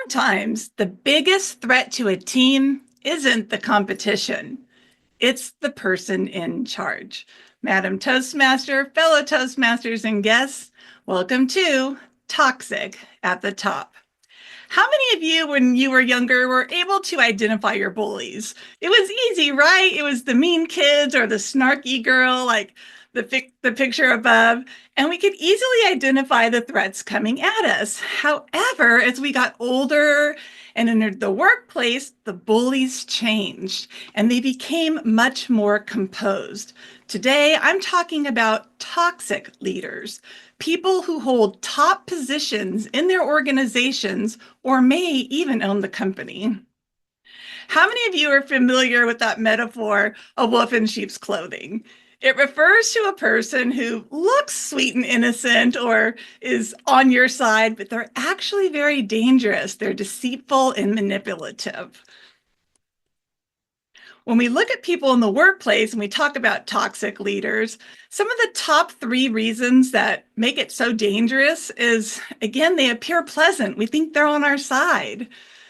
Sometimes the biggest threat to a team isn't the competition, it's the person in charge. Madam Toastmaster, fellow Toastmasters, and guests, welcome to Toxic at the Top. How many of you, when you were younger, were able to identify your bullies? It was easy, right? It was the mean kids or the snarky girl, like the picture above, and we could easily identify the threats coming at us. However, as we got older and entered the workplace, the bullies changed and they became much more composed. Today, I'm talking about toxic leaders, people who hold top positions in their organizations or may even own the company. How many of you are familiar with that metaphor, a wolf in sheep's clothing? It refers to a person who looks sweet and innocent or is on your side, but they're actually very dangerous. They're deceitful and manipulative. When we look at people in the workplace and we talk about toxic leaders, some of the top 3 reasons that make it so dangerous is, again, they appear pleasant. We think they're on our side.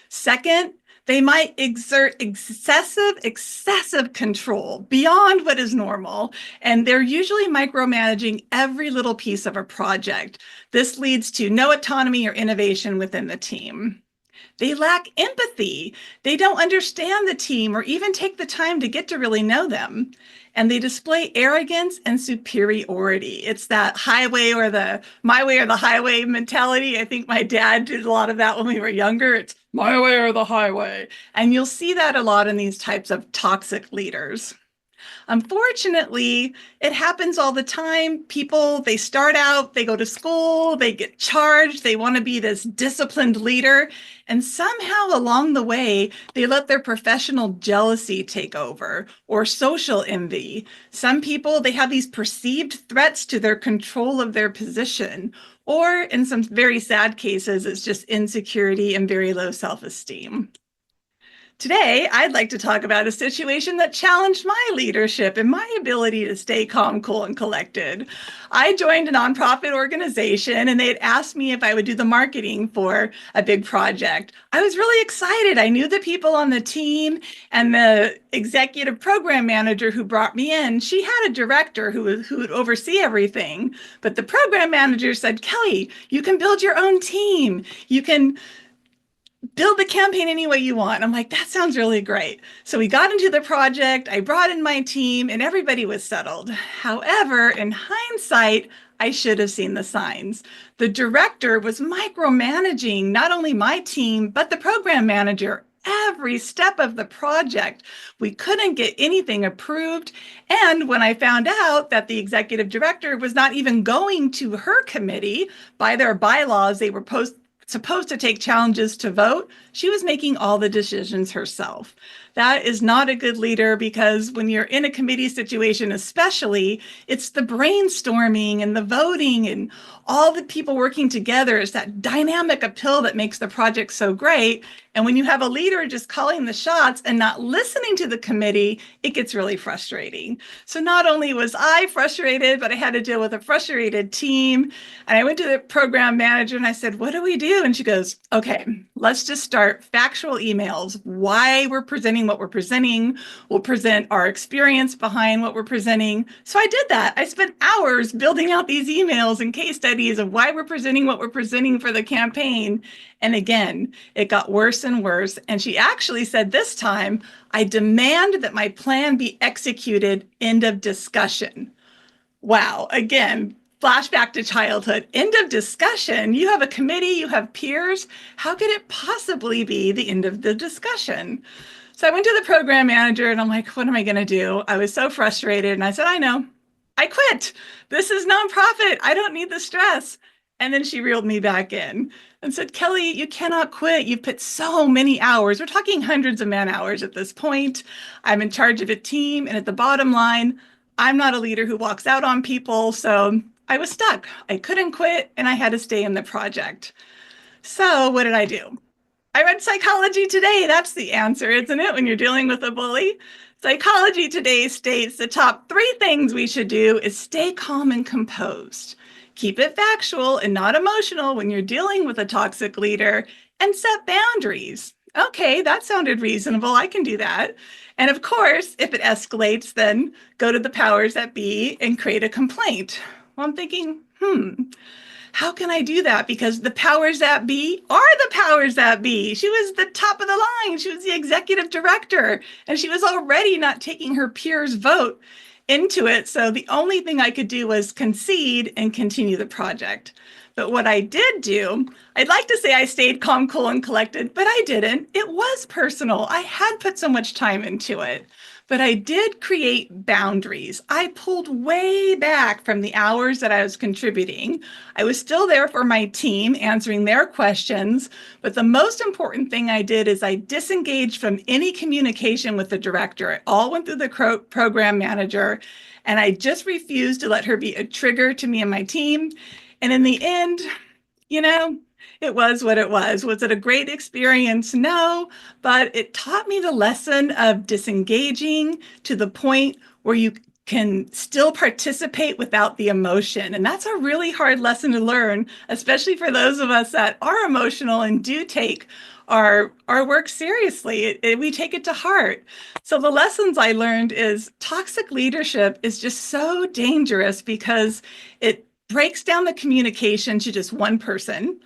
Second, they might exert excessive control beyond what is normal, and they're usually micromanaging every little piece of a project. This leads to no autonomy or innovation within the team. They lack empathy. They don't understand the team or even take the time to get to really know them. And they display arrogance and superiority. It's that highway or the my way or the highway mentality. I think my dad did a lot of that when we were younger. It's my way or the highway. And you'll see that a lot in these types of toxic leaders. Unfortunately, it happens all the time. People, they start out, they go to school, they get charged, they want to be this disciplined leader, and somehow along the way, they let their professional jealousy take over or social envy. Some people, they have these perceived threats to their control of their position, or in some very sad cases, it's just insecurity and very low self-esteem. Today, I'd like to talk about a situation that challenged my leadership and my ability to stay calm, cool, and collected. I joined a nonprofit organization and they had asked me if I would do the marketing for a big project. I was really excited. I knew the people on the team and the executive program manager who brought me in. She had a director who would oversee everything. But the program manager said, Kelly, you can build your own team. You can build the campaign any way you want. I'm like, that sounds really great. So we got into the project, I brought in my team, and everybody was settled. However, in hindsight, I should have seen the signs. The director was micromanaging not only my team, but the program manager every step of the project. We couldn't get anything approved. And when I found out that the executive director was not even going to her committee, by their bylaws, they were supposed to take challenges to vote, she was making all the decisions herself. That is not a good leader because when you're in a committee situation, especially, it's the brainstorming and the voting and all the people working together. It's that dynamic appeal that makes the project so great. And when you have a leader just calling the shots and not listening to the committee, it gets really frustrating. So not only was I frustrated, but I had to deal with a frustrated team. And I went to the program manager and I said, what do we do? And she goes, okay, let's just start factual emails. Why we're presenting what we're presenting. We'll present our experience behind what we're presenting. So I did that. I spent hours building out these emails and case studies of why we're presenting what we're presenting for the campaign. And again, it got worse and worse. And she actually said this time, I demand that my plan be executed, end of discussion. Wow, again, flashback to childhood, end of discussion. You have a committee, you have peers. How could it possibly be the end of the discussion? So I went to the program manager and I'm like, what am I going to do? I was so frustrated. And I said, I know, I quit. This is nonprofit. I don't need the stress. And then she reeled me back in and said, Kelly, you cannot quit. You've put so many hours. We're talking hundreds of man hours at this point. I'm in charge of a team. And at the bottom line, I'm not a leader who walks out on people. So I was stuck. I couldn't quit and I had to stay in the project. So what did I do? I read Psychology Today. That's the answer, isn't it, when you're dealing with a bully? Psychology Today states the top 3 things we should do is stay calm and composed. Keep it factual and not emotional when you're dealing with a toxic leader and set boundaries. Okay, that sounded reasonable. I can do that. And of course, if it escalates, then go to the powers that be and create a complaint. Well, I'm thinking, how can I do that? Because the powers that be are the powers that be. She was the top of the line. She was the executive director, and she was already not taking her peers' vote into it. So the only thing I could do was concede and continue the project. But what I did do, I'd like to say I stayed calm, cool, and collected, but I didn't. It was personal. I had put so much time into it. But I did create boundaries. I pulled way back from the hours that I was contributing. I was still there for my team, answering their questions. But the most important thing I did is I disengaged from any communication with the director. It all went through the program manager, and I just refused to let her be a trigger to me and my team. And in the end, you know, it was what it was. Was it a great experience? No, but it taught me the lesson of disengaging to the point where you can still participate without the emotion. And that's a really hard lesson to learn, especially for those of us that are emotional and do take our work seriously. We take it to heart. So the lessons I learned is toxic leadership is just so dangerous because it breaks down the communication to just one person.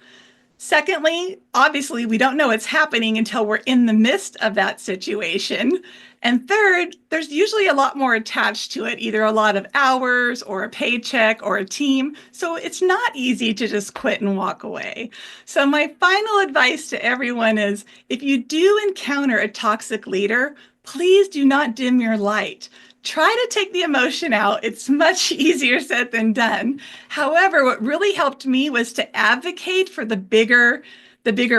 Secondly, obviously, we don't know what's happening until we're in the midst of that situation. And third, there's usually a lot more attached to it, either a lot of hours or a paycheck or a team. So it's not easy to just quit and walk away. So my final advice to everyone is if you do encounter a toxic leader, please do not dim your light. Try to take the emotion out. It's much easier said than done. However, what really helped me was to advocate for the bigger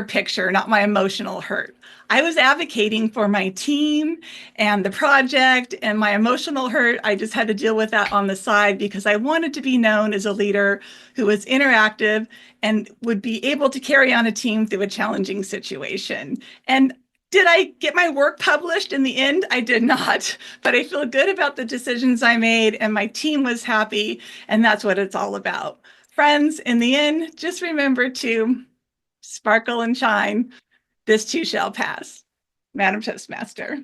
picture, not my emotional hurt. I was advocating for my team and the project, and my emotional hurt, I just had to deal with that on the side because I wanted to be known as a leader who was interactive and would be able to carry on a team through a challenging situation. And did I get my work published in the end? I did not, but I feel good about the decisions I made and my team was happy, and that's what it's all about. Friends, in the end, just remember to sparkle and shine. This too shall pass. Madam Toastmaster.